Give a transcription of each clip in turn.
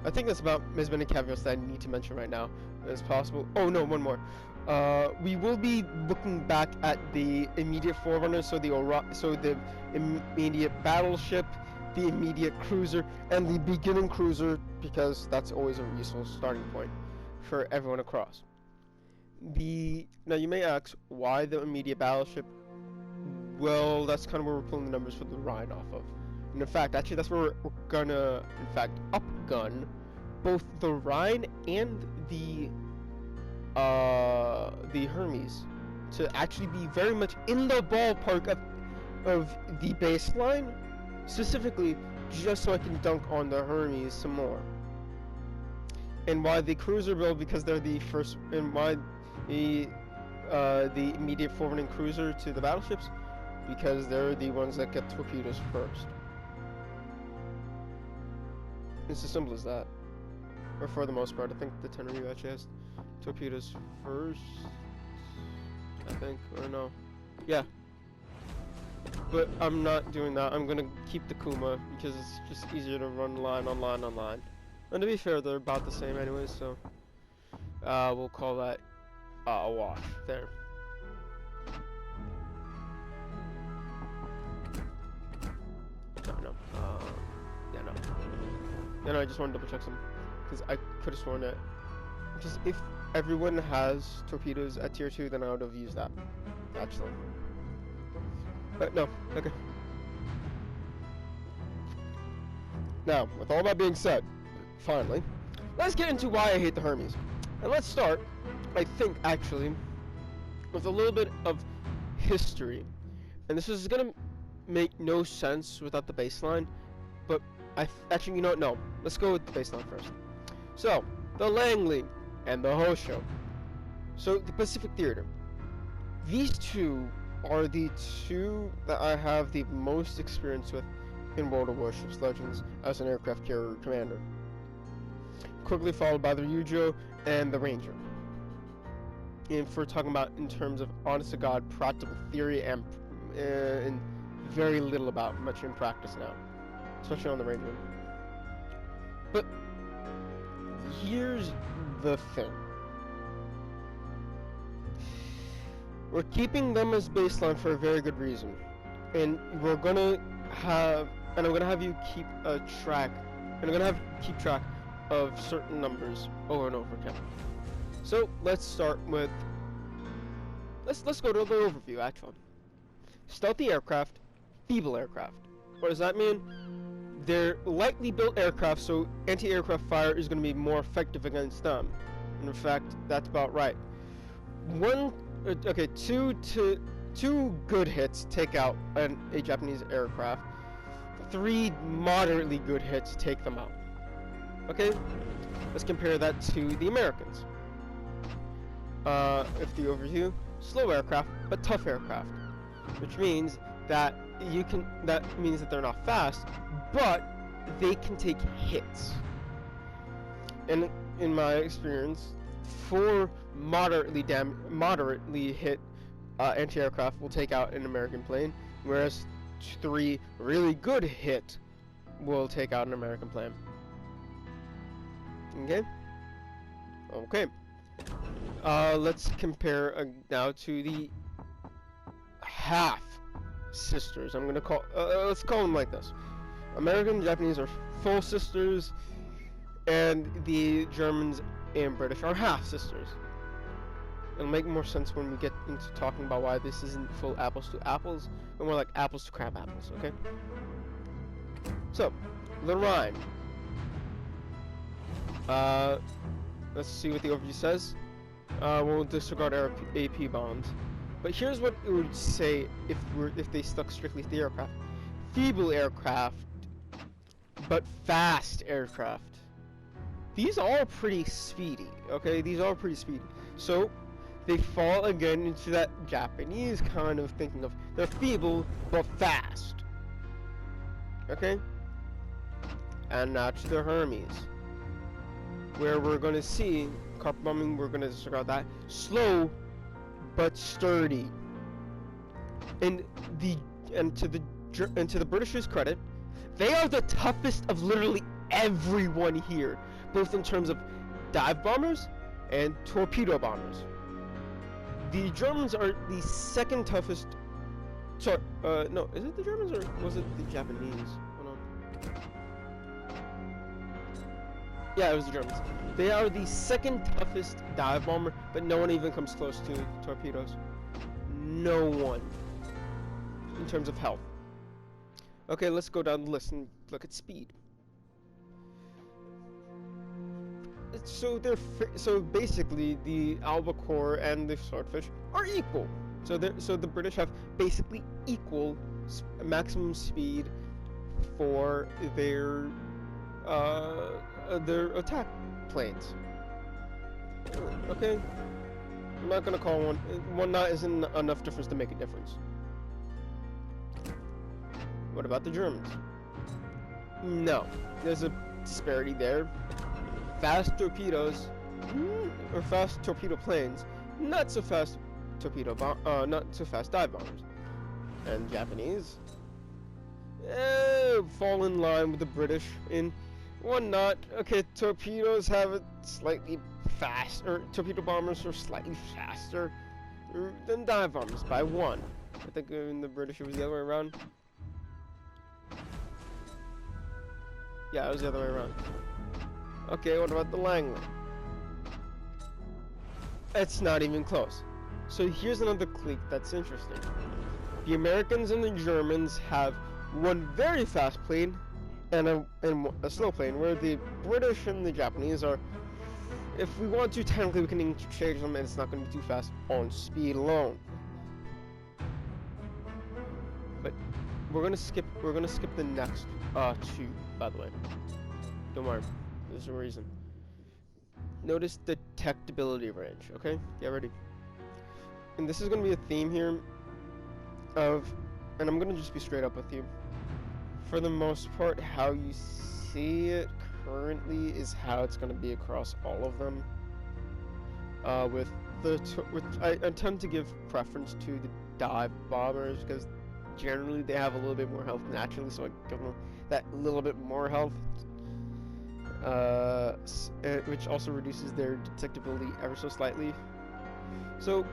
I think that's about as many caveats that I need to mention right now as possible. Oh no, one more. We will be looking back at the immediate forerunner, so the immediate battleship, the immediate cruiser, and the beginning cruiser, because that's always a resource starting point for everyone across. Now you may ask, why the immediate battleship? Well, that's kind of where we're pulling the numbers for the Rhine off of. And in fact, actually, that's where we're gonna, in fact, upgun both the Rhine and the Hermes to actually be very much in the ballpark of the baseline, specifically just so I can dunk on the Hermes some more. And why the cruiser build? Because they're the first, and why the immediate forwarding cruiser to the battleships? Because they're the ones that get torpedoes first. It's as simple as that. Or for the most part, I think the Tenerife actually has torpedoes first. I think, or no. Yeah. But I'm not doing that. I'm gonna keep the Kuma because it's just easier to run line on line on line. And to be fair, they're about the same anyways, so we'll call that a wash there. No, I just want to double check some, because I could have sworn that just if everyone has torpedoes at tier 2, then I would have used that, actually. But no, okay. Now, with all that being said, finally, let's get into why I hate the Hermes. And let's start, I think, actually, with a little bit of history. And this is going to make no sense without the baseline, but actually, you know what, no. Let's go with the baseline first. So, the Langley and the Hosho. So, the Pacific Theater. These two are the two that I have the most experience with in World of Warships Legends as an aircraft carrier commander. Quickly followed by the Ryujo and the Ranger. And if we're talking about in terms of honest-to-God practical theory and very little about much in practice now. Especially on the Ranger. But here's the thing. We're keeping them as baseline for a very good reason. And we're gonna have, and I'm gonna have you keep a track, and I'm gonna have you keep track of certain numbers over and over again. So let's start with, let's go to the overview actually. Stealthy aircraft, feeble aircraft. What does that mean? They're lightly built aircraft, so anti-aircraft fire is going to be more effective against them. And in fact, that's about right. Two good hits take out a Japanese aircraft. 3 moderately good hits take them out. Okay, let's compare that to the Americans. If the overview, slow aircraft, but tough aircraft, which means that that means that they're not fast, but they can take hits. And in my experience, 4 moderately hit anti-aircraft will take out an American plane, whereas 3 really good hit will take out an American plane. Okay. Let's compare now to the half sisters. I'm gonna call let's call them like this. American and Japanese are full sisters, and the Germans and British are half sisters. It'll make more sense when we get into talking about why this isn't full apples to apples, but more like apples to crab apples, okay? So, the Rhine. Let's see what the overview says. We'll disregard our AP bombs. But here's what it would say if they stuck strictly to the aircraft. Feeble aircraft, but fast aircraft. These are all pretty speedy, okay? These are pretty speedy. So, they fall again into that Japanese kind of thinking of they're feeble, but fast. Okay? And now to the Hermes, where we're going to see carpet bombing. We're going to disregard that. Slow, but sturdy. And to the Britishers' credit, they are the toughest of literally everyone here, both in terms of dive bombers and torpedo bombers. The Germans are the second toughest. Sorry, no, is it the Germans or was it the Japanese? Hold on. Yeah, it was the Germans. They are the second toughest dive bomber, but no one even comes close to torpedoes. No one. In terms of health. Okay, let's go down the list and look at speed. So basically the albacore and the swordfish are equal. So the British have basically equal maximum speed for their attack planes. Okay, I'm not gonna call one knot isn't enough difference to make a difference. What about the Germans? No, there's a disparity there. Fast torpedoes, or fast torpedo planes, not so fast not so fast dive bombers. And Japanese fall in line with the British in one knot. Okay, torpedoes have it slightly fast, or torpedo bombers are slightly faster than dive bombers by one. I think in the British it was the other way around. Yeah, it was the other way around. Okay, what about the Langley? It's not even close. So here's another clique that's interesting. The Americans and the Germans have one very fast plane and a slow plane, where the British and the Japanese are, if we want to, technically we can interchange them, and it's not going to be too fast on speed alone. But we're gonna skip the next two, by the way. Don't worry. There's a reason. Notice the detectability range, okay? Get ready. And this is going to be a theme here of, and I'm going to just be straight up with you. For the most part, how you see it currently is how it's going to be across all of them. I tend to give preference to the dive bombers because generally they have a little bit more health naturally, so I give them that little bit more health. Which also reduces their detectability ever so slightly. So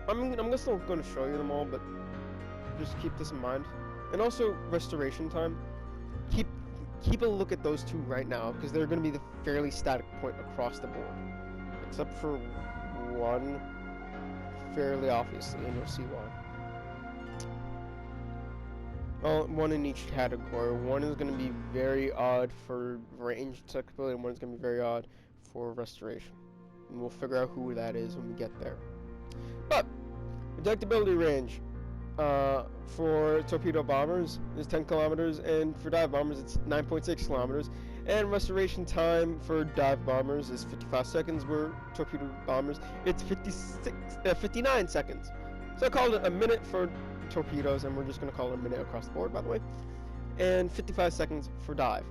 I'm still going to show you them all, but just keep this in mind. And also restoration time. Keep a look at those two right now, because they're going to be the fairly static point across the board, except for one, fairly obviously, and you'll see why. Well, one in each category. One is going to be very odd for range detectability, and one is going to be very odd for restoration. And we'll figure out who that is when we get there. But detectability range for torpedo bombers is 10 kilometers, and for dive bombers it's 9.6 kilometers. And restoration time for dive bombers is 55 seconds, where torpedo bombers it's 59 seconds. So I called it a minute for torpedoes, and we're just going to call it a minute across the board, by the way, and 55 seconds for dive.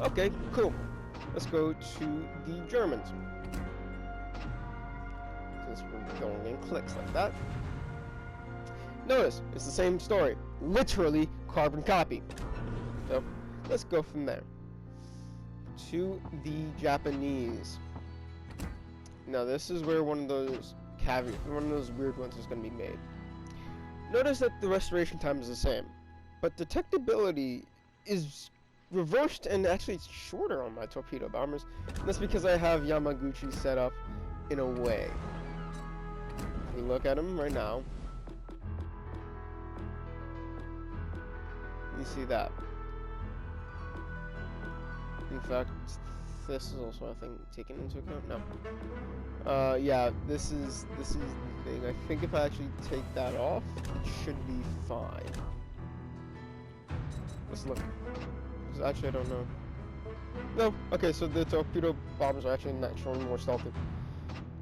Okay, cool. Let's go to the Germans, since we're going in clicks like that. Notice it's the same story, literally carbon copy. So let's go from there to the Japanese. Now this is where one of those weird ones is going to be made. Notice that the restoration time is the same, but detectability is reversed, and actually it's shorter on my torpedo bombers. And that's because I have Yamaguchi set up in a way. If we look at them right now, you see that. In fact, this is also, I think, taken into account. No. Yeah, this is the thing. I think if I actually take that off, it should be fine. Let's look. Because actually, I don't know. No. Okay, so the torpedo bombers are actually naturally more stealthy.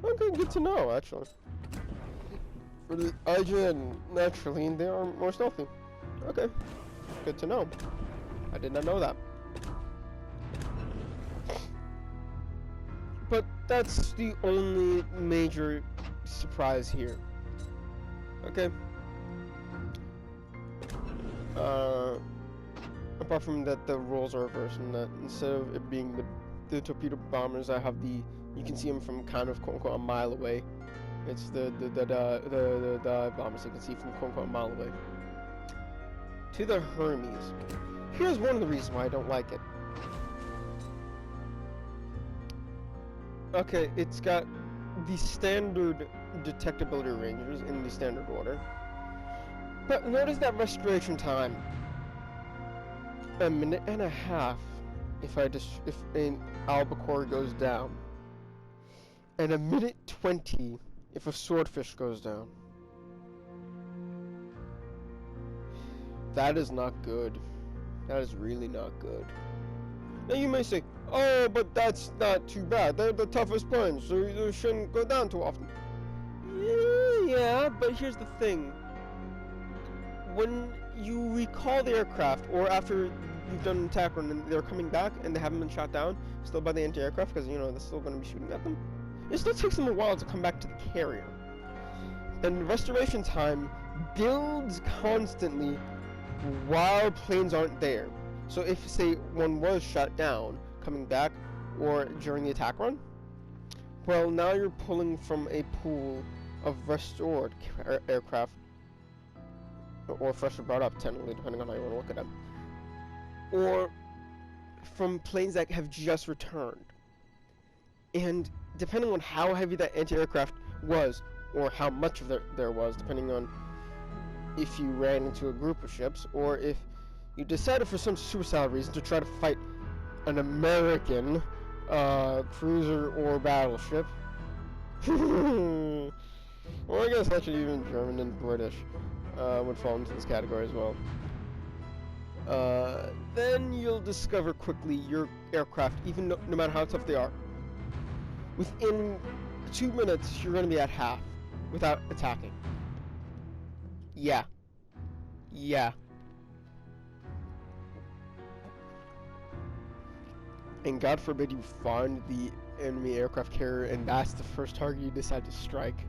Okay, good to know, actually. For the IJN, naturally, they are more stealthy. Okay, good to know. I did not know that. But that's the only major surprise here. Okay. Apart from that, the roles are reversed, and that instead of it being the torpedo bombers, I have the, you can see them from kind of quote unquote a mile away. It's the bombers you can see from quote unquote a mile away. To the Hermes. Here's one of the reasons why I don't like it. Okay, it's got the standard detectability ranges in the standard order. But notice that restoration time. A minute and a half if an albacore goes down. And a minute 20 if a swordfish goes down. That is not good. That is really not good. Now you may say, oh, but that's not too bad. They're the toughest planes, so they shouldn't go down too often. Yeah, but here's the thing. When you recall the aircraft, or after you've done an attack run and they're coming back and they haven't been shot down, still by the anti-aircraft, because, you know, they're still going to be shooting at them, it still takes them a while to come back to the carrier. And restoration time builds constantly while planes aren't there. So if, say, one was shot down, coming back, or during the attack run, well, now you're pulling from a pool of restored aircraft, or freshly brought up, technically, depending on how you want to look at them, or from planes that have just returned. And depending on how heavy that anti-aircraft was, or how much of there was, depending on if you ran into a group of ships, or if you decided for some suicidal reason to try to fight an American cruiser or battleship. Well, I guess actually even German and British would fall into this category as well. Then you'll discover quickly your aircraft, even no matter how tough they are. Within 2 minutes, you're going to be at half without attacking. Yeah. And God forbid you find the enemy aircraft carrier and that's the first target you decide to strike.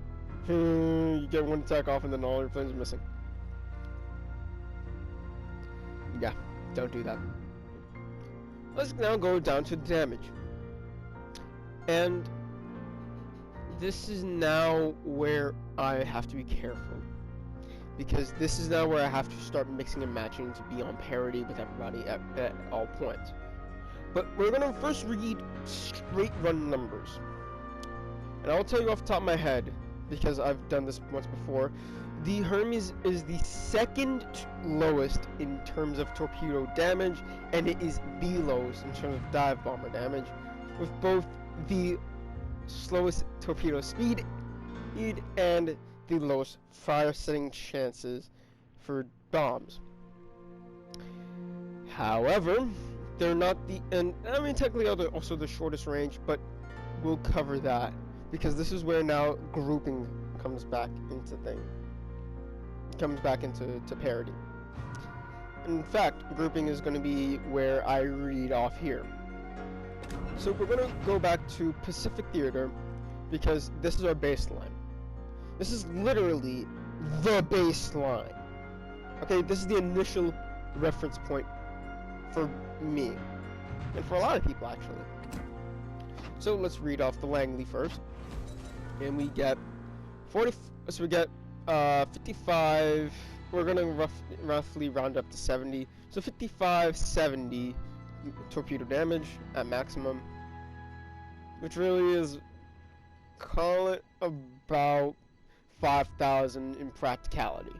You get one attack off and then all your planes are missing. Yeah, don't do that. Let's now go down to damage. And this is now where I have to be careful. Because this is now where I have to start mixing and matching to be on parity with everybody at all points. But we're going to first read straight run numbers. And I'll tell you off the top of my head, because I've done this once before, the Hermes is the second lowest in terms of torpedo damage, and it is the lowest in terms of dive bomber damage, with both the slowest torpedo speed and the lowest fire setting chances for bombs. However, they're not the, and I mean technically they're also the shortest range, but we'll cover that because this is where now grouping comes back into parity. In fact, grouping is going to be where I read off here. So we're going to go back to Pacific Theater because this is our baseline. This is literally the baseline. Okay, this is the initial reference point for me, and for a lot of people actually. So let's read off the Langley first, and we get 55. We're gonna roughly round up to 70. So 55-70 torpedo damage at maximum, which really is, call it about 5,000 in practicality.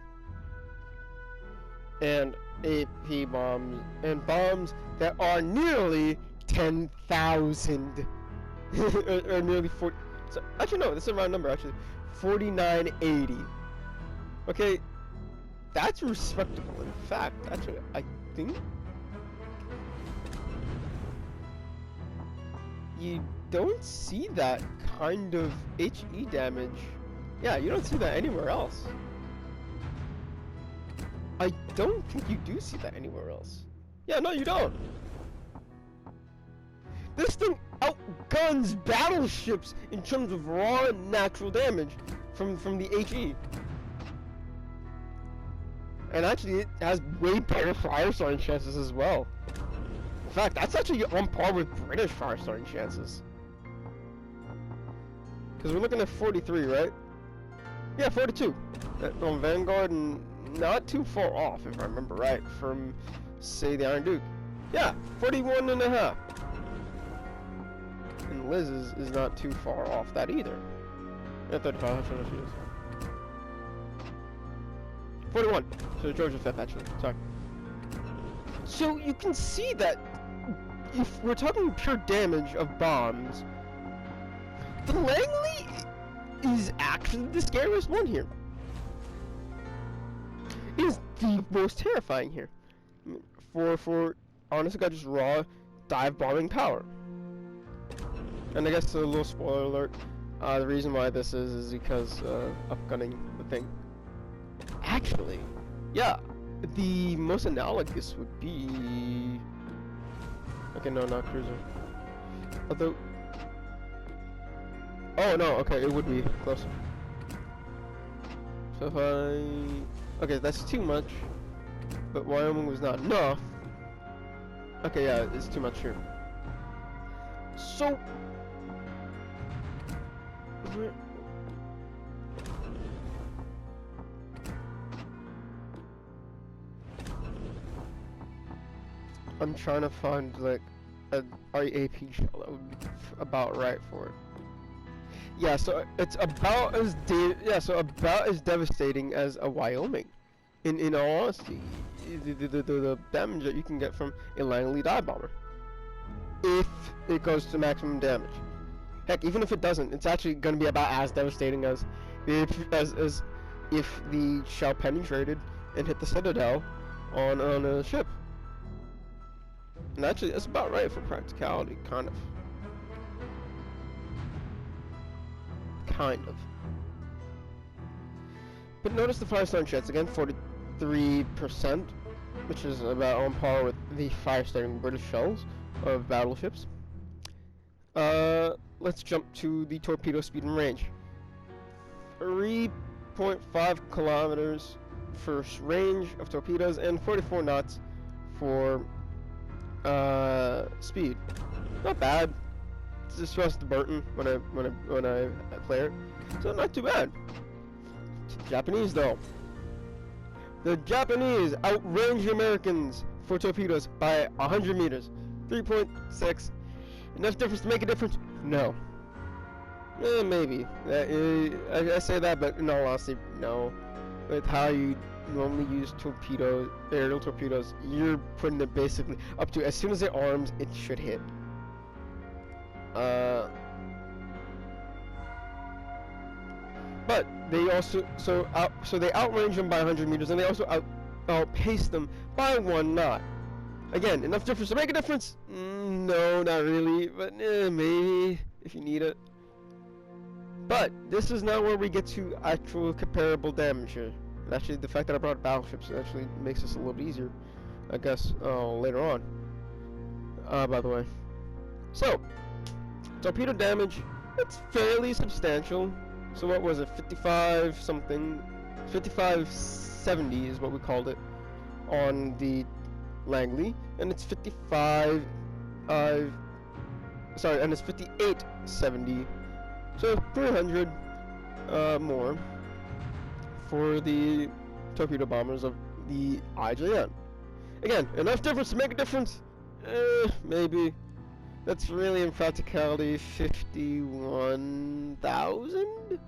And AP bombs, and bombs that are nearly 10,000 or nearly 40. So actually no, this is a round number actually. 4980. Okay, that's respectable. In fact, actually, I think you don't see that kind of HE damage. Yeah, you don't see that anywhere else. I don't think you do see that anywhere else. Yeah, no, you don't. This thing outguns battleships in terms of raw natural damage from the HE. and actually it has way better fire starting chances as well. In fact, that's actually on par with British fire starting chances. Because we're looking at 43, right? Yeah, 42 on Vanguard, and not too far off, if I remember right, from, say, the Iron Duke. Yeah, 41 and a half. And Liz's is not too far off that either. Yeah, 35, I don't know if she is. 41. So Georgia 5th, actually. Sorry. So you can see that if we're talking pure damage of bombs, the Langley is actually the scariest one here. It is the most terrifying here. For honestly, got just raw dive bombing power. And I guess a little spoiler alert. The reason why this is because upgunning the thing. Actually, yeah, the most analogous would be. Okay, no, not cruiser. Although. Oh no, okay, it would be closer. So if I... Okay, that's too much. But Wyoming was not enough. Okay, yeah, it's too much here. So... I'm trying to find, like, an RAP shell that would be about right for it. Yeah, so it's about as about as devastating as a Wyoming. In all honesty, the damage that you can get from a Langley dive bomber, if it goes to maximum damage. Heck, even if it doesn't, it's actually going to be about as devastating as if the shell penetrated and hit the Citadel on a ship. And actually, that's about right for practicality, kind of. Kind of. But notice the fire starting chance again, 43%, which is about on par with the fire starting British shells of battleships. Let's jump to the torpedo speed and range. 3.5 kilometers for range of torpedoes and 44 knots for speed. Not bad. It's just the Burton when I play it, so not too bad. Japanese though. The Japanese outrange the Americans for torpedoes by 100 meters. 3.6. Enough difference to make a difference? No. Maybe. I say that, but in all honesty, no. With how you normally use torpedoes, aerial torpedoes, you're putting it basically up to as soon as it arms, it should hit. But they also so they outrange them by 100 meters, and they also outpace them by 1 knot. Again, enough difference to make a difference? No, not really, but maybe if you need it. But this is not where we get to actual comparable damage here. Actually, the fact that I brought battleships actually makes this a little bit easier, I guess, later on. By the way. So, torpedo damage, it's fairly substantial. So what was it, 55 something, 5570 is what we called it on the Langley, and it's 5870, so 300 more for the torpedo bombers of the IJN. Again, enough difference to make a difference? Maybe. That's really, in practicality, 51,000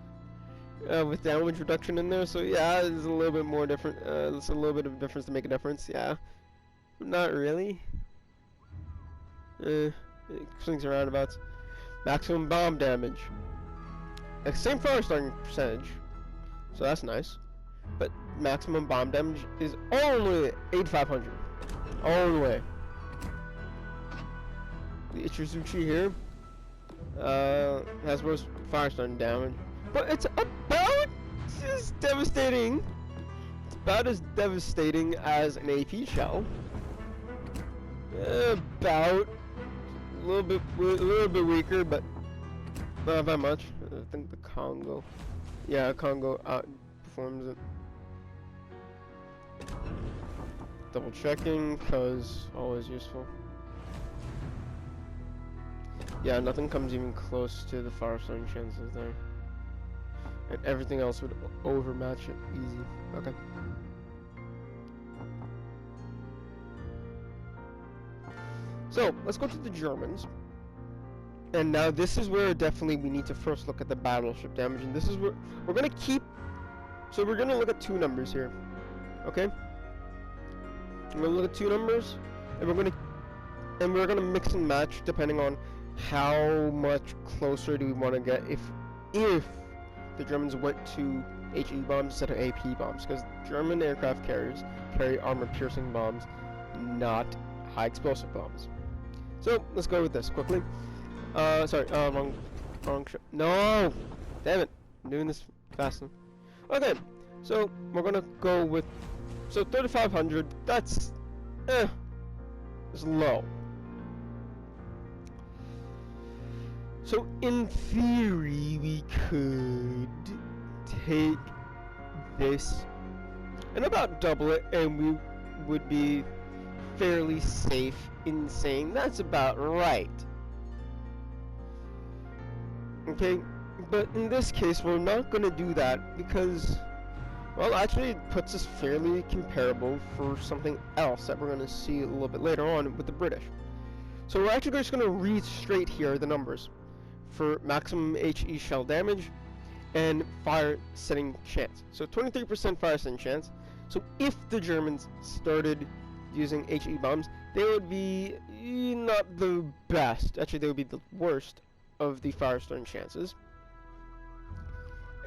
with damage reduction in there. So yeah, it's a little bit more different. It's a little bit of a difference to make a difference. Yeah, not really. Swings and roundabouts. Maximum bomb damage. Same fire starting percentage, so that's nice. But maximum bomb damage is only 8,500. All the way. The Ichizuchi here has worse fire starting damage, but it's about as devastating. It's about as devastating as an AP shell. About a little bit weaker, but not that much. I think the Congo, yeah, Congo outperforms it. Double checking, cause always useful. Yeah, nothing comes even close to the fire-starting chances there. And everything else would overmatch it easy. Okay. So, let's go to the Germans. And now this is where definitely we need to first look at the battleship damage. And this is where we're going to keep... So we're going to look at two numbers here. Okay? We're going to look at two numbers. And we're going to mix and match depending on how much closer do we want to get if the Germans went to HE bombs instead of AP bombs. Because German aircraft carriers carry armor-piercing bombs, not high-explosive bombs. So, let's go with this quickly. Wrong no! Damn it! I'm doing this fast enough. Okay, so we're gonna go with... So, 3,500, that's... it's low. So, in theory, we could take this and about double it, and we would be fairly safe in saying that's about right. Okay, but in this case, we're not going to do that because, well, actually it puts us fairly comparable for something else that we're going to see a little bit later on with the British. So we're actually just going to read straight here the numbers for maximum HE shell damage and fire setting chance. So 23% fire setting chance. So if the Germans started using HE bombs, they would be not the best. Actually, they would be the worst of the fire starting chances.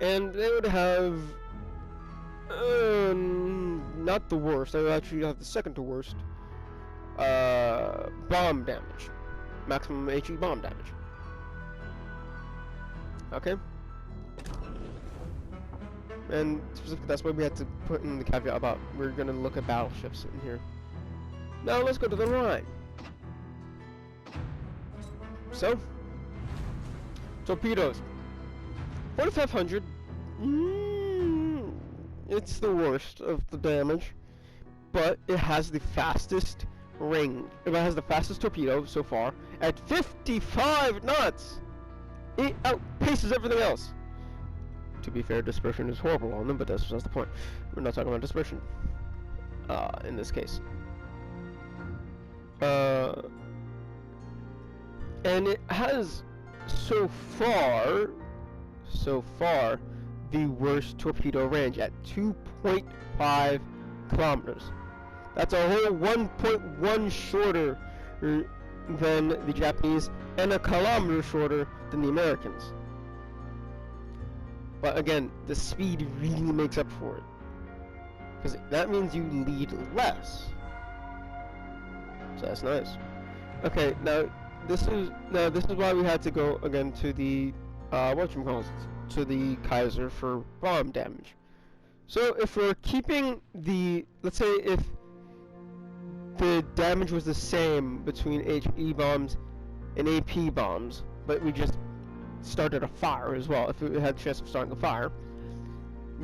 And they would have not the worst. They would actually have the second to worst bomb damage. Maximum HE bomb damage. Okay? And specifically, that's why we had to put in the caveat about we're going to look at battleships in here. Now let's go to the Rhine. So, torpedoes. 4,500. It's the worst of the damage, but it has the fastest range. It has the fastest torpedo so far at 55 knots. It outpaces everything else. To be fair, dispersion is horrible on them, but that's the point. We're not talking about dispersion in this case. And it has so far the worst torpedo range at 2.5 kilometers. That's a whole 1.1 shorter than the Japanese and a kilometer shorter than the Americans. But again, the speed really makes up for it, because that means you lead less. So that's nice. Okay, now this is why we had to go again to the to the Kaiser for bomb damage. So if we're keeping the, let's say if the damage was the same between HE bombs and AP bombs, but we just started a fire as well, if it had a chance of starting a fire,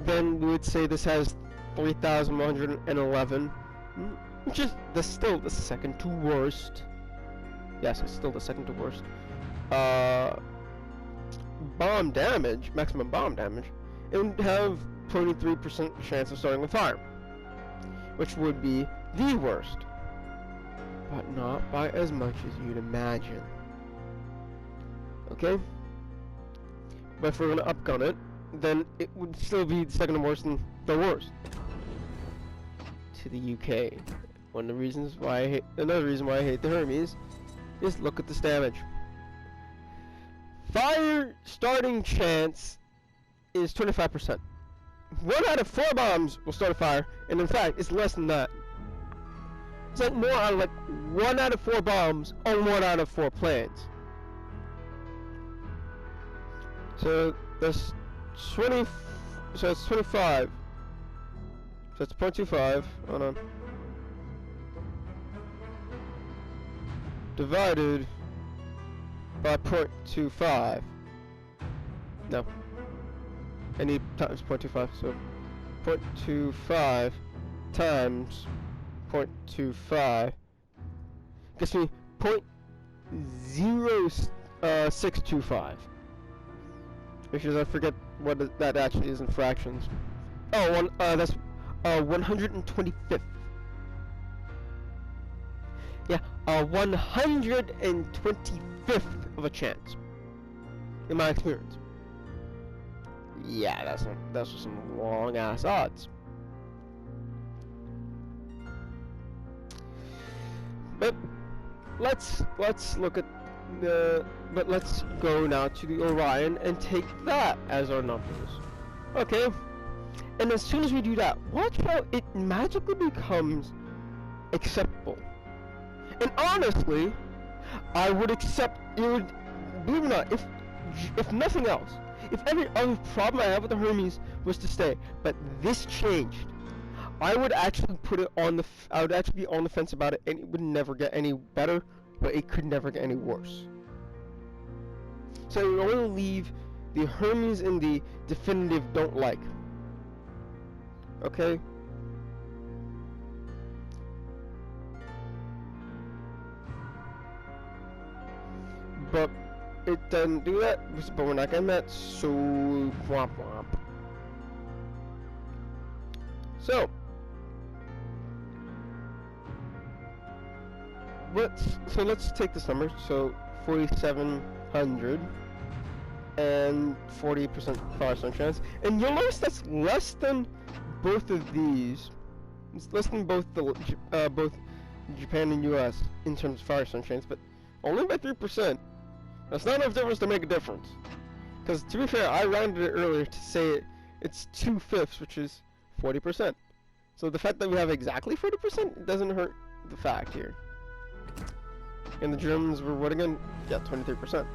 then we would say this has 3,111, which is still the second to worst. Yes, it's still the second to worst. Bomb damage, maximum bomb damage, it would have 23% chance of starting a fire, which would be the worst, but not by as much as you'd imagine. Okay? But if we're gonna upgun it, then it would still be the second worst and the worst. To the UK. One of the reasons why I hate, another reason why I hate the Hermes is look at this damage. Fire starting chance is 25%. 1 out of 4 bombs will start a fire, and in fact, it's less than that. It's like more out of like 1 out of 4 bombs on 1 out of 4 planes. So that's 20. So it's 25. So it's 0.25. Hold on. Divided by 0.25. No. Any times 0.25. So 0.25 times 0.25 gives me 0.0625. Which is, I forget what that actually is in fractions. Oh, that's 125th. Yeah, 125th of a chance. In my experience. Yeah, that's just some long ass odds. But let's look at let's go now to the Orion and take that as our numbers. Okay. And as soon as we do that, watch how it magically becomes acceptable. And honestly, I would accept it. Would, believe it or not, if nothing else, if every other problem I have with the Hermes was to stay, but this changed, I would actually put it on the. I would actually be on the fence about it, and it would never get any better, but it could never get any worse. So it would only leave the Hermes in the definitive don't like. Okay. But it doesn't do that, but we're not getting that, so womp womp. So let's take this number. So 4,700 and 40% Firestone chance, and you'll notice that's less than both of these. It's less than both Japan and U.S. in terms of Firestone chance, but only by 3%. That's not enough difference to make a difference. Because to be fair, I rounded it earlier to say it's 2/5, which is 40%. So the fact that we have exactly 40% doesn't hurt the fact here. And the Germans were what again? Yeah, 23%.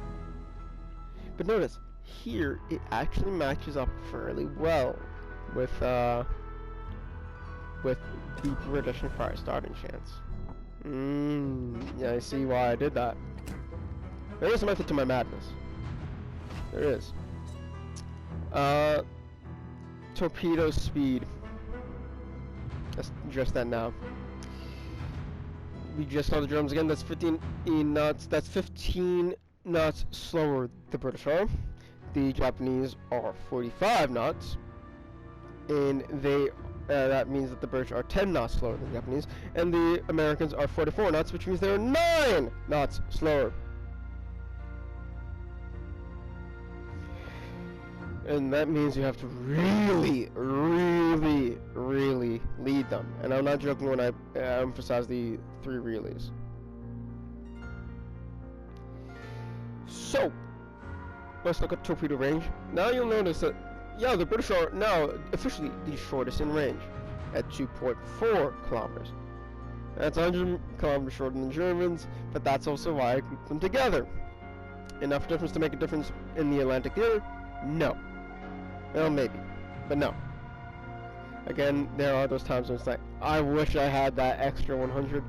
But notice, here it actually matches up fairly well with the British and fire starting chance. Yeah, I see why I did that. There is a method to my madness. There is. Torpedo speed. Let's address that now. We just saw the drums again. That's 15 knots. That's 15 knots slower the British are. The Japanese are 45 knots, and that means that the British are 10 knots slower than the Japanese, and the Americans are 44 knots, which means they're 9 knots slower. And that means you have to really, really, really lead them. And I'm not joking when I emphasize the 3 relays. So, let's look at torpedo range. Now you'll notice that, yeah, the British are now officially the shortest in range at 2.4 kilometers. That's 100 kilometers shorter than the Germans, but that's also why I grouped them together. Enough difference to make a difference in the Atlantic theater? No. Well, maybe, but no. Again, there are those times when it's like, I wish I had that extra 100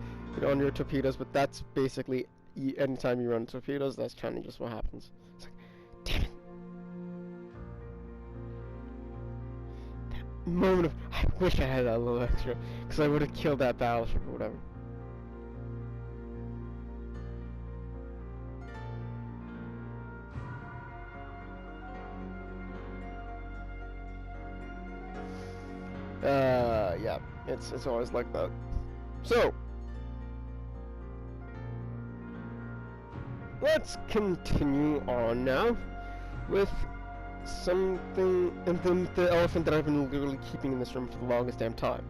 on your torpedoes, but that's basically, anytime you run torpedoes, that's kind of just what happens. It's like, damn it. That moment of, I wish I had that little extra, because I would have killed that battleship or whatever. Yeah, it's always like that. So, let's continue on now with something, and the elephant that I've been literally keeping in this room for the longest damn time.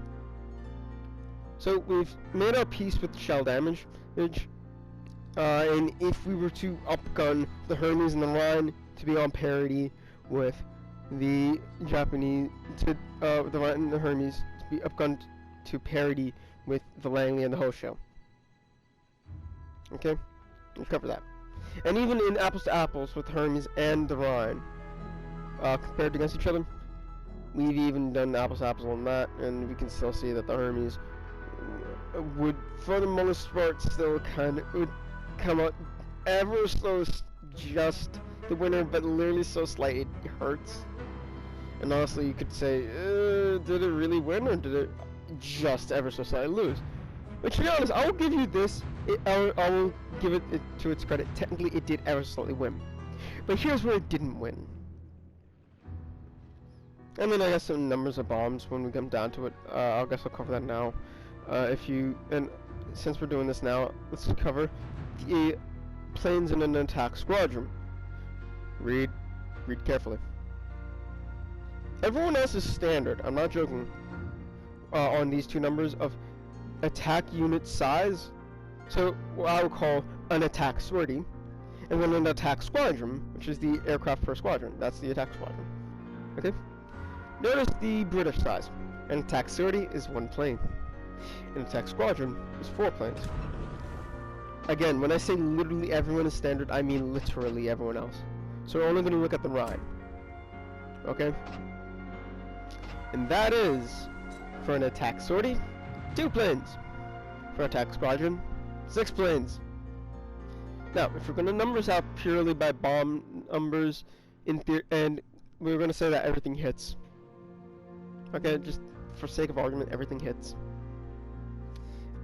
So, we've made our peace with shell damage, and if we were to upgun the Hermes and the Rhine to be on parity with the Japanese, the Rhine and the Hermes to be upgunned to parity with the Langley and the Hoshio. Okay, we'll cover that. And even in apples to apples with Hermes and the Rhine, compared against each other, we've even done apples to apples on that, and we can still see that the Hermes would, for the most part, still would come out ever so just the winner, but literally so slight it hurts. And honestly, you could say, did it really win, or did it? just ever so slightly lose. But to be honest, I will give you this. I will give it to its credit. Technically, it did ever so slightly win. But here's where it didn't win. I mean, I guess some numbers of bombs when we come down to it. I guess I'll cover that now. Since we're doing this now, let's cover the planes in an attack squadron. Read carefully. Everyone else is standard. I'm not joking. On these two numbers of attack unit size. So what I would call an attack sortie, and then an attack squadron, which is the aircraft per squadron. That's the attack squadron. Okay. Notice the British size. An attack sortie is 1 plane. An attack squadron is 4 planes. Again, when I say literally everyone is standard, I mean literally everyone else. So we're only going to look at the Rhine. Okay? And that is, for an attack sortie, 2 planes. For attack squadron, 6 planes. Now, if we're going to number this out purely by bomb numbers, and we're going to say that everything hits. Okay, just for sake of argument, everything hits.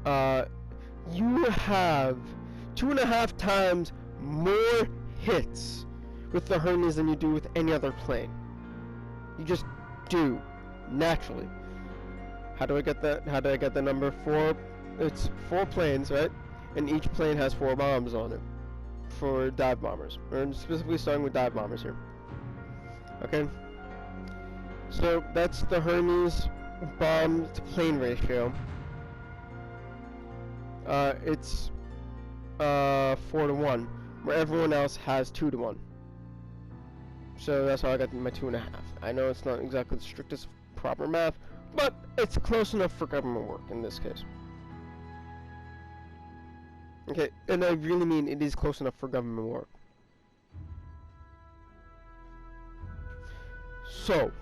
You have 2.5 times more hits with the Hermes than you do with any other plane. You just do, naturally. How do I get that? How do I get the number 4? It's 4 planes, right? And each plane has 4 bombs on it for dive bombers. We're specifically starting with dive bombers here. Okay? So that's the Hermes bomb to plane ratio. It's 4-to-1, where everyone else has 2-to-1. So that's how I got my 2.5. I know it's not exactly the strictest proper math, but it's close enough for government work in this case. Okay, and I really mean it is close enough for government work. So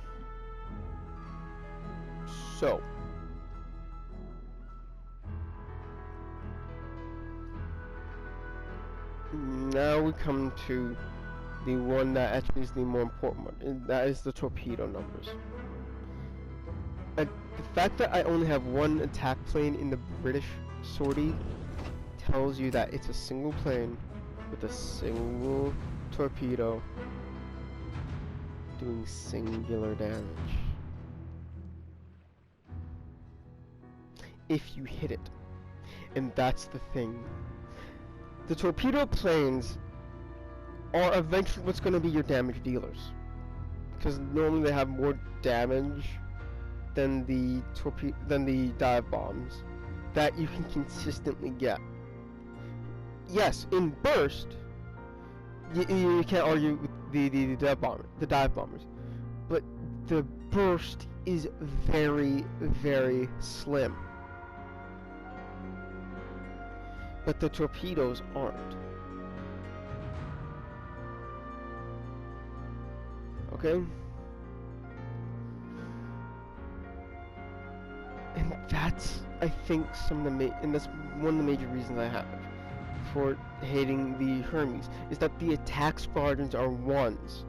now we come to the one that actually is the more important one, and that is the torpedo numbers. And the fact that I only have 1 attack plane in the British sortie tells you that it's a single plane with a single torpedo doing singular damage. If you hit it. And that's the thing. The torpedo planes are eventually what's going to be your damage dealers. Because normally they have more damage than the dive bombs that you can consistently get. Yes, in burst, you can't argue with the dive bombers, but the burst is very, very slim. But the torpedoes aren't. Okay? And that's, I think, and that's one of the major reasons I have for hating the Hermes, is that the attack squadrons are 1s.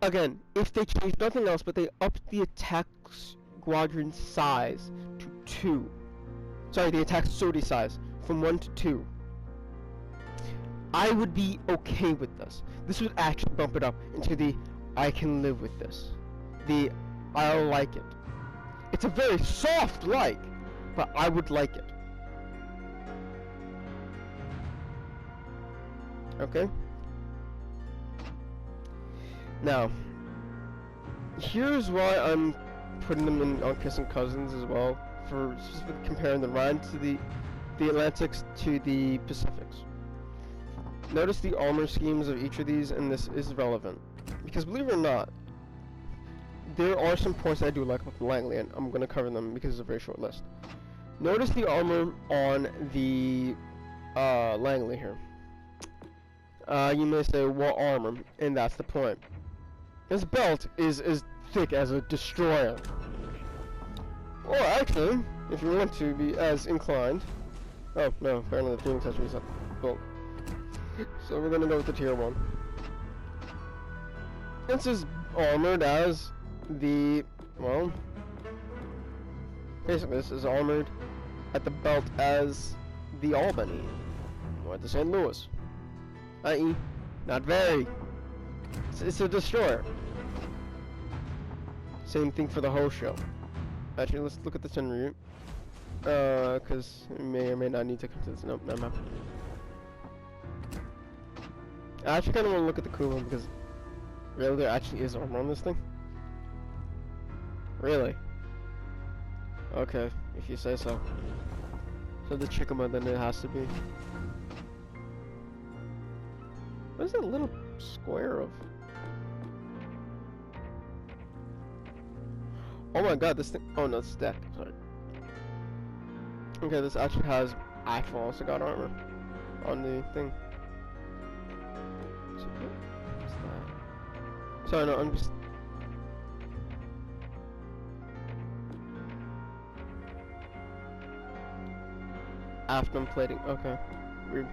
Again, if they change nothing else, but they up the attack squadron size to 2. Sorry, the attack sortie size from 1 to 2. I would be okay with this. This would actually bump it up into the I can live with this. The I'll like it. It's a very soft like, but I would like it. Okay? Now, here's why I'm putting them in on kissing cousins as well, for specifically comparing the Rhine to the Atlantics to the Pacifics. Notice the armor schemes of each of these, and this is relevant. Because believe it or not, there are some points I do like with the Langley, and I'm going to cover them because it's a very short list. Notice the armor on the Langley here. You may say, what armor? And that's the point. This belt is as thick as a destroyer. Or actually, if you want to be as inclined... Oh, no, apparently the tuning test reset. Cool. So we're gonna go with the tier 1. This is armored as the, well, Basically, this is armored at the belt as the Albany, or the St. Louis. I.e., not very. It's a destroyer. Same thing for the whole show. Actually, let's look at this en route. Because we may or may not need to come to this. Nope, never mind. I actually kind of want to look at the cool one because really there actually is armor on this thing. Really? Okay, if you say so. So the Chikama then it has to be. What is that little square of? Oh my god, this thing. Oh no, it's deck. Sorry. Okay, this actually has actual also got armor on the thing. So, what's that? Sorry, no, I'm just. Aftern plating. Okay, weird.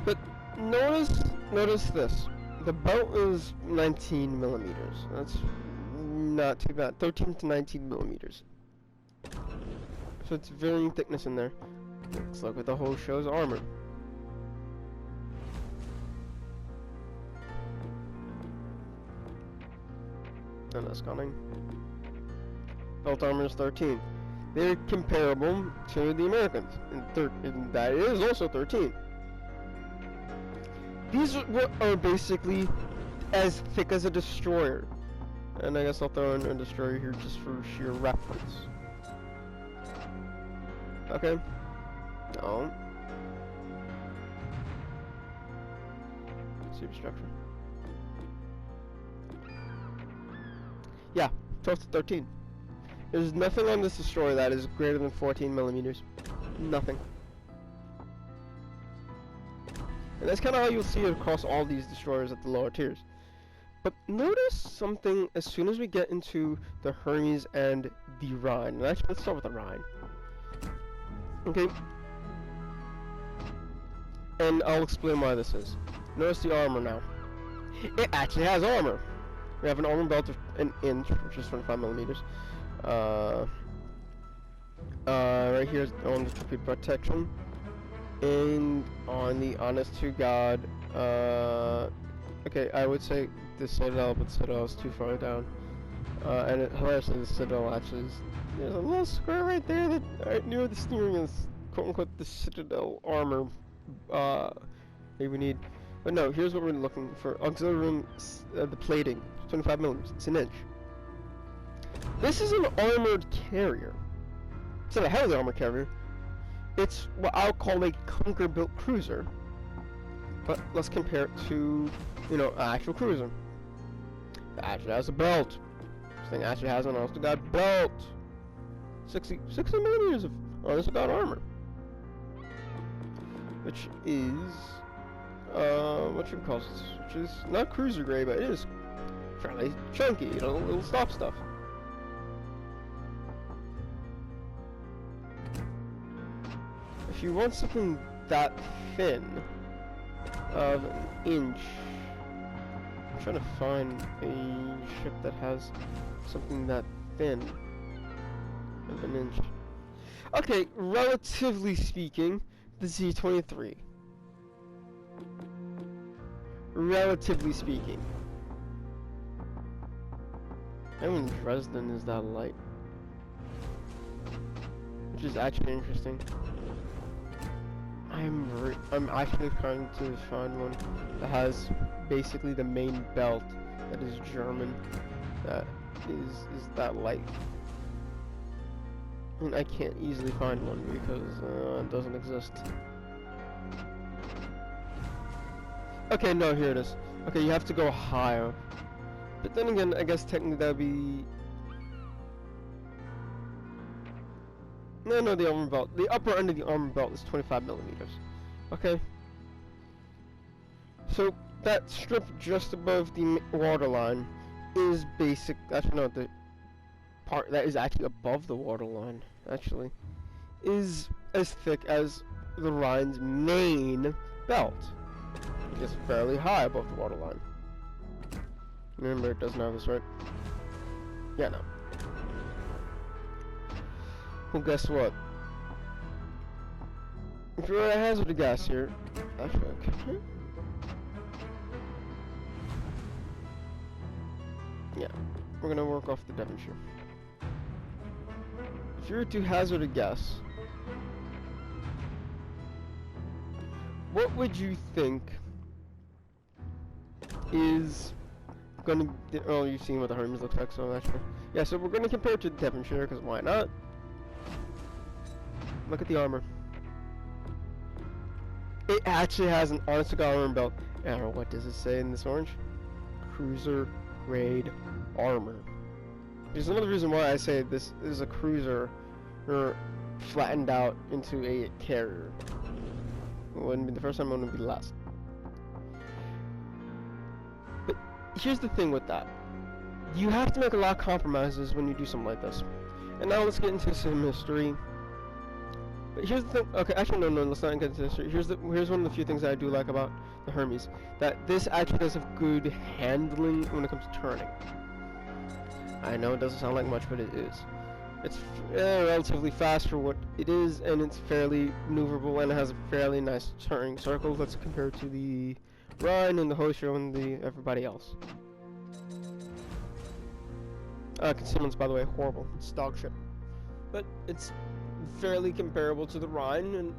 But notice this. The belt is 19 millimeters. That's not too bad. 13 to 19 millimeters. So it's varying thickness in there. Looks like with the whole show's armor. And that's coming. Belt armor is 13. They're comparable to the Americans, and that is also 13. These are basically as thick as a destroyer. And I guess I'll throw in a destroyer here just for sheer reference. Okay. No. Superstructure. Yeah, 12 to 13. There's nothing on this destroyer that is greater than 14 millimeters. Nothing. And that's kind of how you'll see it across all these destroyers at the lower tiers. But notice something as soon as we get into the Hermes and the Rhine. And actually, let's start with the Rhine. Okay. And I'll explain why this is. Notice the armor now. It actually has armor. We have an armor belt of an inch, which is 25 millimeters. Right here on the torpedo protection. And on the honest to God, okay, I would say the Citadel, but Citadel is too far down. And hilariously, the Citadel actually is, there's a little square right there that right near the steering is quote unquote the Citadel armor that we need. But no, here's what we're looking for. Auxiliary room, the plating, 25 millimeters, it's an inch. This is an armored carrier. It's not a heavily armored carrier. It's what I'll call a Conquer-built cruiser. But let's compare it to, you know, an actual cruiser. It actually has a belt. This thing actually has an honest to God belt. 60 millimeters of honest to God armor. Which is, what you call this? Which is not cruiser grade, but it is fairly chunky, you know, little stop stuff. If you want something that thin, of an inch, I'm trying to find a ship that has something that thin of an inch. Okay, relatively speaking, the Z-23. Relatively speaking. And when Dresden is that light. Which is actually interesting. I'm actually trying to find one that has basically the main belt that is German, that is that light. And I can't easily find one because it doesn't exist. Okay, no, here it is. Okay, you have to go higher. But then again, I guess technically that would be... No, the armor belt. The upper end of the armor belt is 25 millimeters. Okay? So, that strip just above the waterline is basic... Actually, no, the part that is actually above the waterline, actually, is as thick as the Rhine's main belt. It's fairly high above the waterline. Remember, it doesn't have this, right? Yeah, no. Well, guess what? If you're at a hazard of gas here, actually, okay. Yeah, we're gonna work off the Devonshire. If you were to hazard a guess, what would you think is gonna? Oh, you've seen what the Hermes looks like, so that's true. Yeah, so we're gonna compare it to Devonshire, because why not? Look at the armor. It actually has an honest-to-God armor belt. I don't know, what does it say in this orange? Cruiser grade armor. There's another reason why I say this is a cruiser flattened out into a carrier. It wouldn't be the first time, it wouldn't be the last. But here's the thing with that. You have to make a lot of compromises when you do something like this. And now let's get into some history. But here's the thing. Okay, actually no, let's not get into history. Here's one of the few things that I do like about the Hermes. That this actually does have good handling when it comes to turning. I know it doesn't sound like much, but it is. It's relatively fast for what it is, and it's fairly maneuverable, and it has a fairly nice turning circle. Let's compare it to the Rhine and the Hoshio and the everybody else. Concealment's, by the way, horrible. It's dog shit. But it's fairly comparable to the Rhine in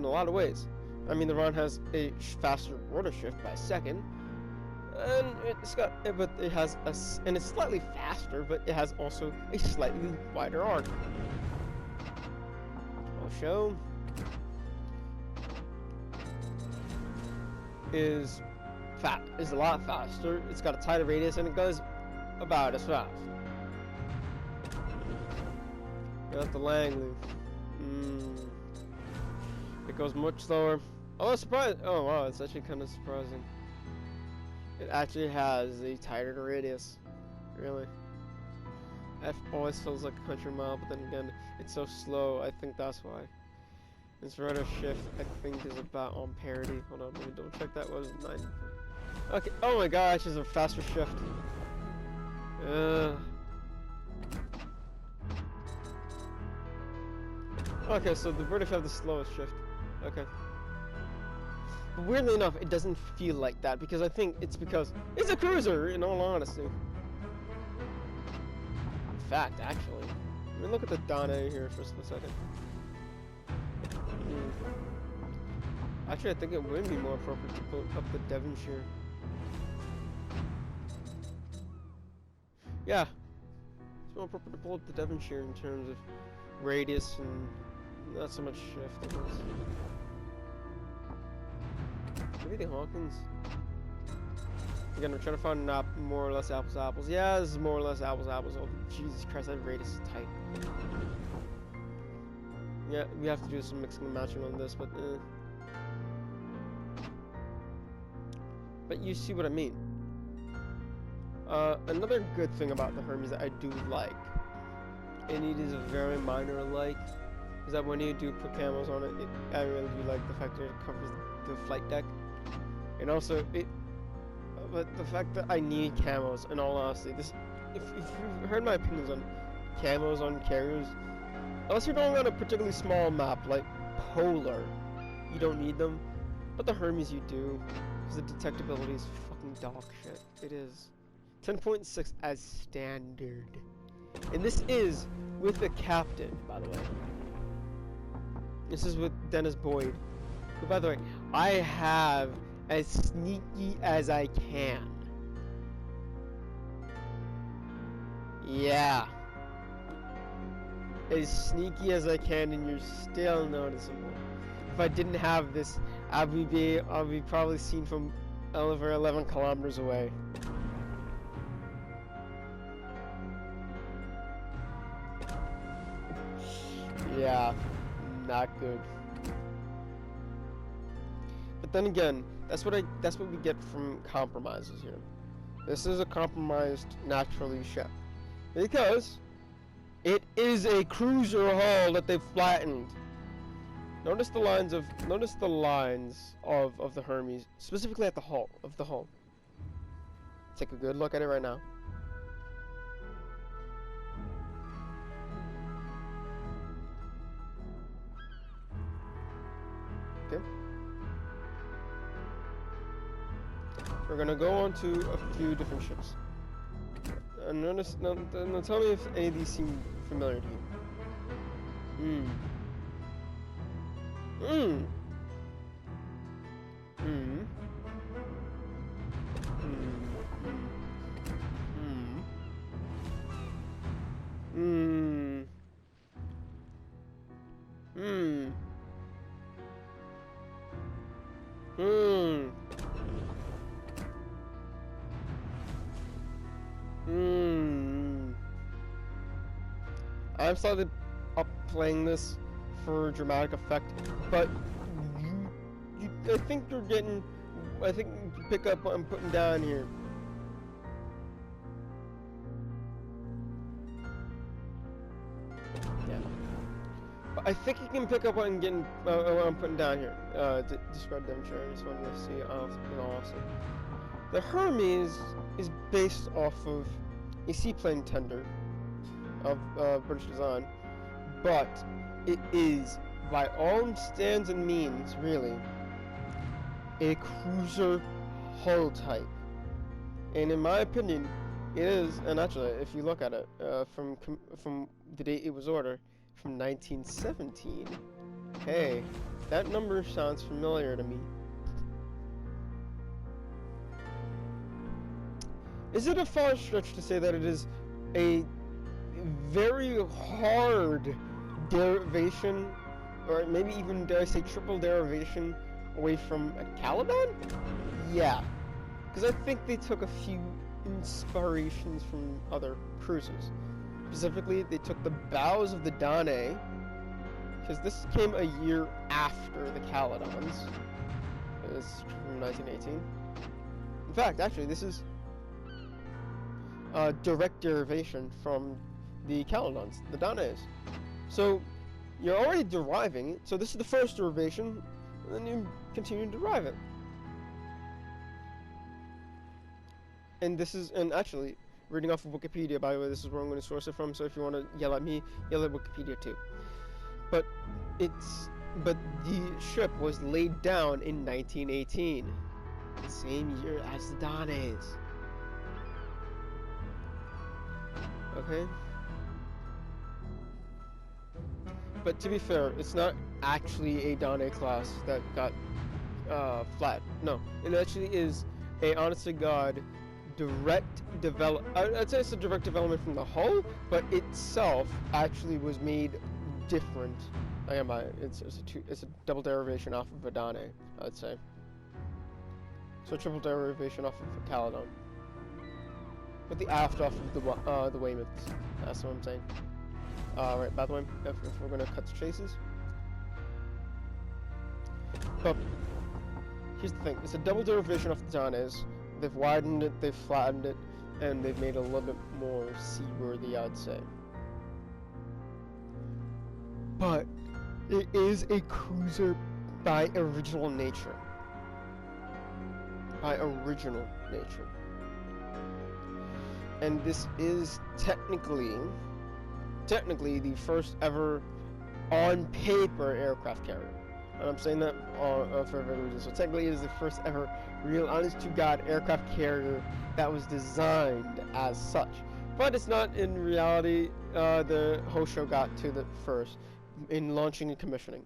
a lot of ways. I mean, the Rhine has a faster rotor shift by a second, and and it's slightly faster, but it has also a slightly wider arc. Hoshio is a lot faster. It's got a tighter radius, and it goes about as fast. Got the Langley. It goes much slower. Oh, surprise! Oh wow, it's actually kind of surprising. It actually has a tighter radius. Really. F always feels like a country mile, but then again, it's so slow. I think that's why. Its rotor shift, I think, is about on parity. Hold on, let me double check. That was 9. Okay. Oh my gosh, it's a faster shift. Okay, so the British have the slowest shift. Okay. But weirdly enough, it doesn't feel like that, because I think it's because it's a cruiser, in all honesty. In fact, actually. Let me look at the Donna here for a second. Actually, I think it would be more appropriate to pull up the Devonshire. Yeah. It's more appropriate to pull up the Devonshire in terms of radius and not so much shift, I guess. Maybe the Hawkins. Again, I'm trying to find more or less apples to apples. Yeah, this is more or less apples to apples. Oh, Jesus Christ, that radius is tight. Yeah, we have to do some mixing and matching on this, but you see what I mean. Another good thing about the Hermes that I do like, and it is a very minor like, is that when you do put camos on it, I really do like the fact that it covers the flight deck. And also, but the fact that I need camos, in all honesty, if you've heard my opinions on camos on carriers, unless you're going on a particularly small map like Polar, you don't need them. But the Hermes you do, because the detectability is fucking dog shit. It is. 10.6 as standard. And this is with the captain, by the way. This is with Dennis Boyd. Who, by the way, I have as sneaky as I can. Yeah. As sneaky as I can, and you're still noticeable. If I didn't have this, I'll be probably seen from over 11 kilometers away. Yeah, not good. But then again, that's what we get from compromises here. This is a compromised naturally ship because it is a cruiser hull that they've flattened. Notice the lines of the Hermes, specifically at the hull of the hull. Take a good look at it right now. we're gonna go on to a few different ships. And notice, now tell me if any of these seem familiar to you. I'm slightly up playing this for dramatic effect, but I think you're getting. I think you can pick up what I'm putting down here. Yeah, but I think you can pick up what I'm getting. What I'm putting down here. To describe demonstrator. I just wanted to see. Awesome. The Hermes is based off of a seaplane tender of British design, but it is, by all stands and means, really, a cruiser hull type. And in my opinion, it is, and actually, if you look at it, from the date it was ordered, from 1917, hey, that number sounds familiar to me. Is it a far stretch to say that it is a very hard derivation, or maybe even, dare I say, triple derivation away from a Caliban? Yeah, because I think they took a few inspirations from other cruisers. Specifically, they took the bows of the Danae, because this came a year after the Caledons. It's from 1918. In fact, actually, this is a direct derivation from the Caledons, the Danaes. So you're already deriving it, so this is the first derivation, and then you continue to derive it. And this is, and actually, reading off of Wikipedia, by the way, this is where I'm going to source it from, so if you want to yell at me, yell at Wikipedia too. But the ship was laid down in 1918, the same year as the Danaes. Okay? But to be fair, it's not actually a Danae class that got flat. No, it actually is a honest-to-God direct develop. I'd say it's a direct development from the hull, but itself actually was made different. It's a double derivation off of a Danae, I'd say. So a triple derivation off of a Caledon, with the aft off of the Weymouths. That's what I'm saying. Right, by the way, if we're gonna cut to chases. But here's the thing: it's a double derivation of the Danaes. They've widened it, they've flattened it, and they've made it a little bit more seaworthy, I'd say. But it is a cruiser by original nature. By original nature. And this is technically the first ever on paper aircraft carrier. And I'm saying that for a very reason. So technically it is the first ever real honest-to-God aircraft carrier that was designed as such. But it's not in reality. The Hosho got to the first in launching and commissioning.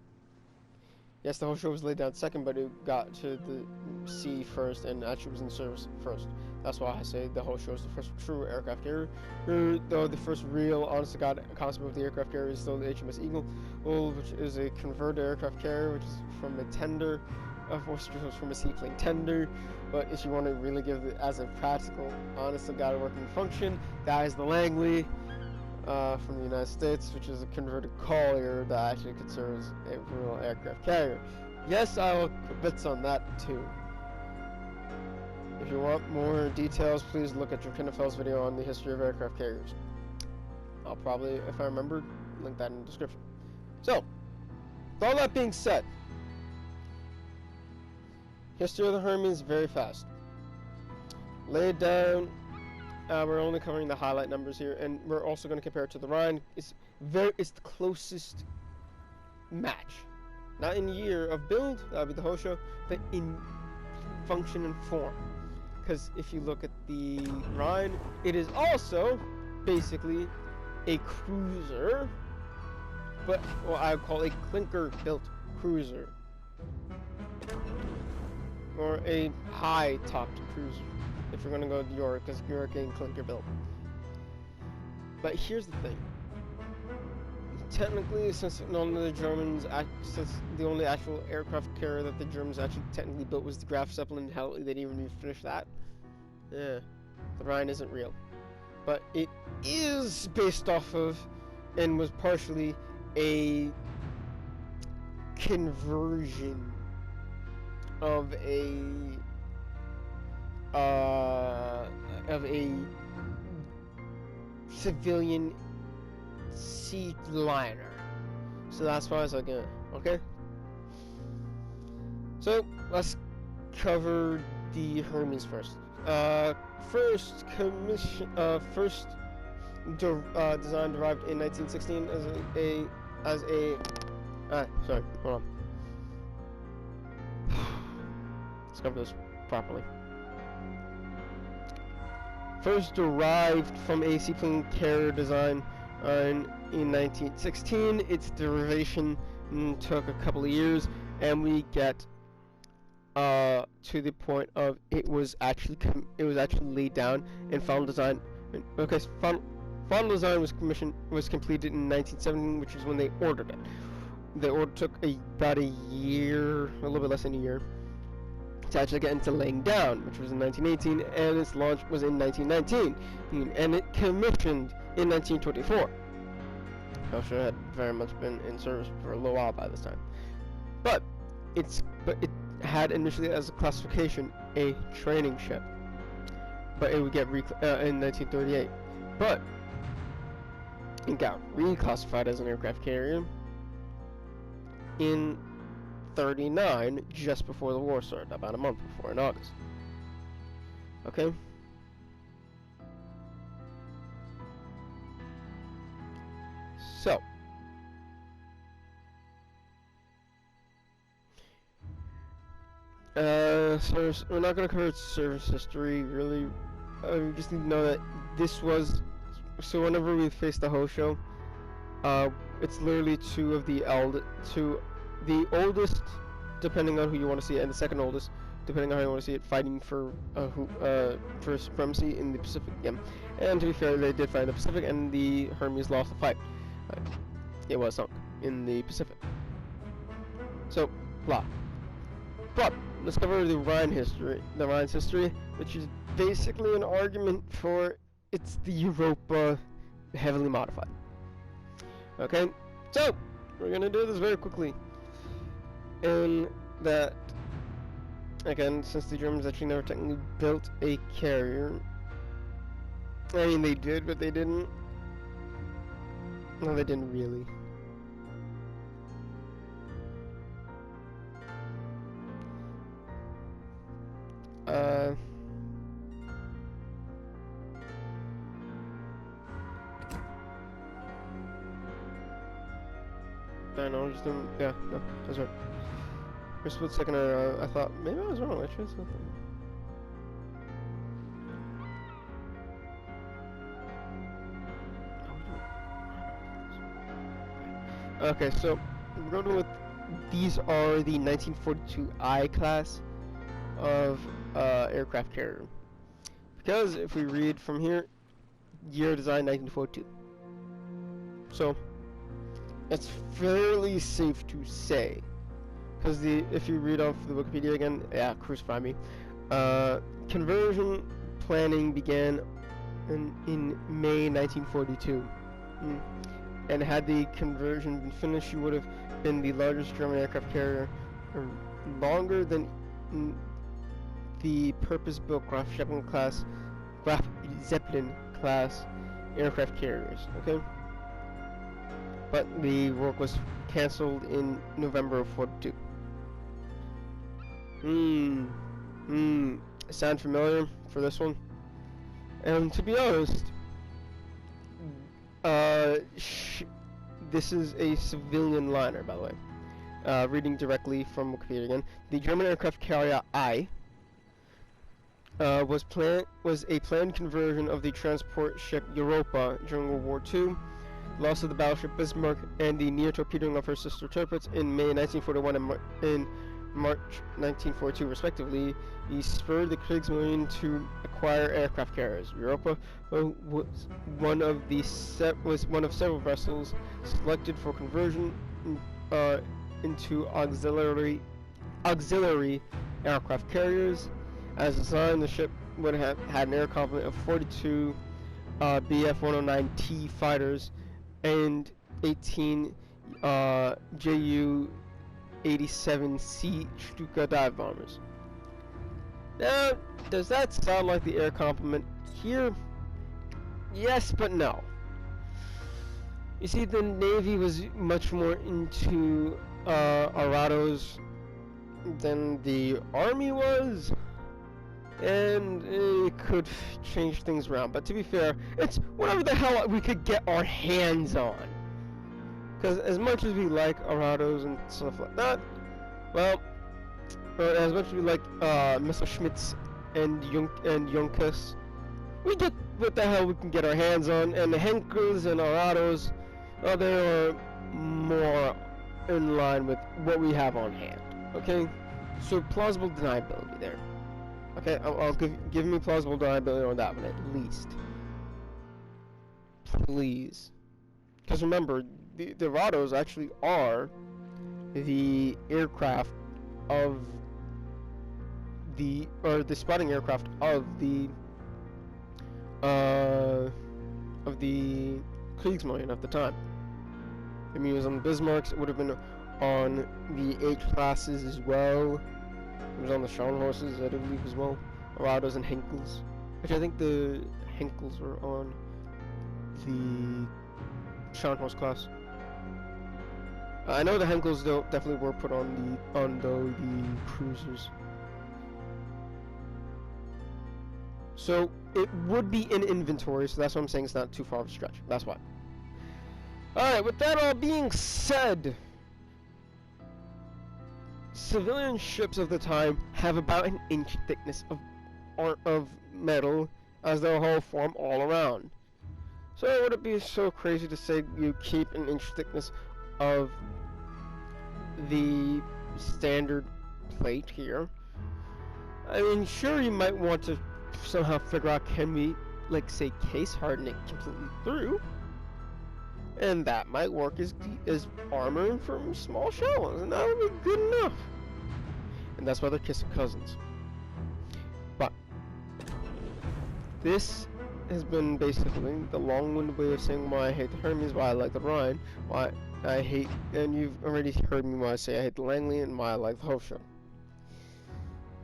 Yes, the Hosho was laid down second, but it got to the sea first and actually was in service first. That's why I say the Hosho is the first true aircraft carrier. Though the first real, honest-to-God concept of the aircraft carrier is still the HMS Eagle, which is a converted aircraft carrier, which is from a tender, which was from a seaplane tender. But if you want to really give it as a practical, honest-to-God working function, that is the Langley from the United States, which is a converted collier that actually could serve as a real aircraft carrier. Yes, I will put bits on that too. If you want more details, please look at your Kinnefeld's video on the history of aircraft carriers. I'll probably, if I remember, link that in the description. So, with all that being said, history of the Hermes, very fast. Lay it down. We're only covering the highlight numbers here, and we're also going to compare it to the Rhine. It's the closest match. Not in year of build, that would be the Hosho, but in function and form. because if you look at the Rhine, it is also basically a cruiser, but what I would call a clinker-built cruiser, or a high-topped cruiser, if you're gonna go to Europe, because Europe ain't clinker-built. But here's the thing. Technically, since none of the Germans, since the only actual aircraft carrier that the Germans actually technically built was the Graf Zeppelin, hell, they didn't even finish that. Yeah, the Rhine isn't real. But it is based off of, and was partially, a conversion of a civilian sea liner. So that's why I was like, okay. So let's cover the Hermes first. First design derived in 1916 sorry, hold on. Let's cover this properly. First derived from a seaplane carrier design in 1916. Its derivation took a couple of years, and we get to the point of it was actually laid down and final design. Okay, final design was completed in 1917, which is when they ordered it. The order took about a year, a little bit less than a year, to actually get into laying down, which was in 1918, and its launch was in 1919, and it commissioned in 1924. Russia had very much been in service for a little while by this time, but it had initially as a classification a training ship, but it would get in 1938, but it got reclassified as an aircraft carrier in 1939, just before the war started, about a month before, in August. Okay? So, we're not going to cover its service history, really. We just need to know that this was, so whenever we face the Ho show, it's literally two of the oldest, depending on who you want to see it, and the second oldest, depending on how you want to see it, fighting for supremacy in the Pacific. Yeah. And to be fair, they did fight in the Pacific, and the Hermes lost the fight. It was sunk in the Pacific. So, blah. But let's cover the Rhine history. The Rhine's history, which is basically an argument for it's the Europa heavily modified. Okay, so we're gonna do this very quickly. And that, again, since the Germans actually never technically built a carrier, I mean, they did, but they didn't. No, they didn't really. I know, just didn't, yeah, no, that's right. For a split second, I thought, maybe I was wrong, I tried something. Okay, so, we're going with, these are the 1942 I class of aircraft carrier. Because if we read from here, year design 1942. So, it's fairly safe to say, because if you read off the Wikipedia again, yeah, crucify me. Conversion planning began in May 1942, and had the conversion been finished, you would have been the largest German aircraft carrier, longer than the purpose-built Graf Zeppelin class aircraft carriers. Okay. But the work was cancelled in November of 42. Sound familiar for this one? And to be honest, this is a civilian liner, by the way. Reading directly from Wikipedia again. The German aircraft carrier I was a planned conversion of the transport ship Europa during World War II. The loss of the battleship Bismarck and the near torpedoing of her sister turrets in May 1941 and March 1942, respectively, he spurred the Kriegsmarine to acquire aircraft carriers. Europa was one of several vessels selected for conversion into auxiliary aircraft carriers. As designed, the ship would have had an air complement of 42 Bf-109T fighters and 18 Ju-87C Stuka dive bombers. Now, does that sound like the air complement here? Yes, but no. You see, the Navy was much more into Arados than the Army was, and it could change things around. But to be fair, it's whatever the hell we could get our hands on. Because as much as we like Arados and stuff like that, well, as much as we like Messerschmitts and Junkers, we get what the hell we can get our hands on. And the Henkels and Arados, they are more in line with what we have on hand. Okay, so plausible deniability there. Okay, I'll give me plausible deniability on that one at least. Please. Because remember, the Arados actually are the aircraft of the spotting aircraft of the Kriegsmarine at the time. I mean, it was on the Bismarcks. It would have been on the H classes as well. It was on the Scharnhorses, I believe, as well. Arados and Henkels. Which I think the Henkels were on the Scharnhorse class. I know the Henkels though definitely were put on the cruisers. So it would be in inventory, so that's what I'm saying. It's not too far of a stretch. That's why. Alright, with that all being said, civilian ships of the time have about an inch thickness of metal as their hull form all around. So would it be so crazy to say you keep an inch thickness of the standard plate here? I mean, sure, you might want to somehow figure out, can we, like, say, case harden it completely through? And that might work as armor from small shells, and that would be good enough. And that's why they're kissing cousins. But this has been basically the long-winded way of saying why I hate the Hermes, why I like the Rhine, why I hate, and you've already heard me why I say I hate the Langley, and why I like the Hofstra.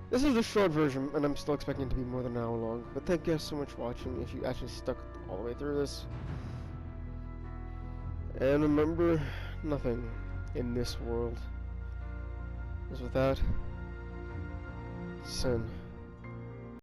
This is the short version, and I'm still expecting it to be more than an hour long, but thank you guys so much for watching, if you actually stuck all the way through this. And remember, nothing in this world is without sin.